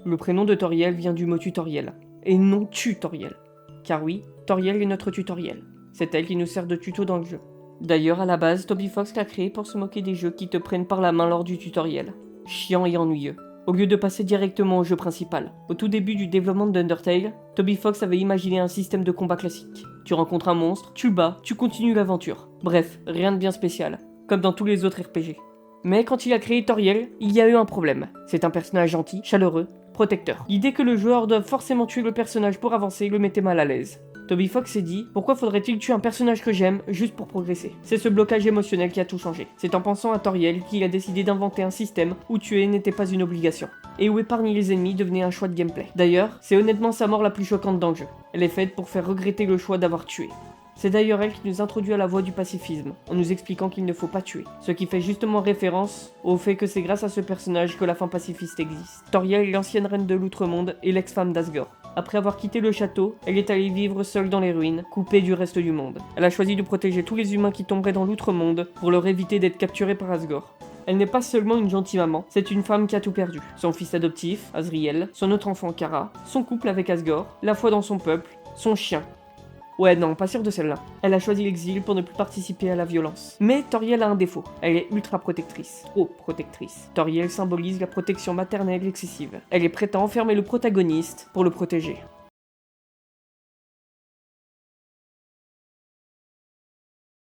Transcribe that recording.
Le prénom de Toriel vient du mot tutoriel, et non tutoriel. Car oui, Toriel est notre tutoriel. C'est elle qui nous sert de tuto dans le jeu. D'ailleurs, à la base, Toby Fox l'a créé pour se moquer des jeux qui te prennent par la main lors du tutoriel. Chiant et ennuyeux. Au lieu de passer directement au jeu principal. Au tout début du développement d'Undertale, Toby Fox avait imaginé un système de combat classique. Tu rencontres un monstre, tu le bats, tu continues l'aventure. Bref, rien de bien spécial, comme dans tous les autres RPG. Mais quand il a créé Toriel, il y a eu un problème. C'est un personnage gentil, chaleureux, protecteur. L'idée que le joueur doive forcément tuer le personnage pour avancer le mettait mal à l'aise. Toby Fox s'est dit, pourquoi faudrait-il tuer un personnage que j'aime juste pour progresser? C'est ce blocage émotionnel qui a tout changé. C'est en pensant à Toriel qu'il a décidé d'inventer un système où tuer n'était pas une obligation, et où épargner les ennemis devenait un choix de gameplay. D'ailleurs, c'est honnêtement sa mort la plus choquante dans le jeu. Elle est faite pour faire regretter le choix d'avoir tué. C'est d'ailleurs elle qui nous introduit à la voie du pacifisme, en nous expliquant qu'il ne faut pas tuer. Ce qui fait justement référence au fait que c'est grâce à ce personnage que la fin pacifiste existe. Toriel est l'ancienne reine de l'Outre-Monde et l'ex-femme d'Asgore. Après avoir quitté le château, elle est allée vivre seule dans les ruines, coupée du reste du monde. Elle a choisi de protéger tous les humains qui tomberaient dans l'Outre-Monde pour leur éviter d'être capturés par Asgore. Elle n'est pas seulement une gentille maman, c'est une femme qui a tout perdu. Son fils adoptif, Azriel, son autre enfant Kara, son couple avec Asgore, la foi dans son peuple, son chien. Ouais, non, pas sûr de celle-là. Elle a choisi l'exil pour ne plus participer à la violence. Mais Toriel a un défaut. Elle est ultra protectrice. Trop protectrice. Toriel symbolise la protection maternelle excessive. Elle est prête à enfermer le protagoniste pour le protéger.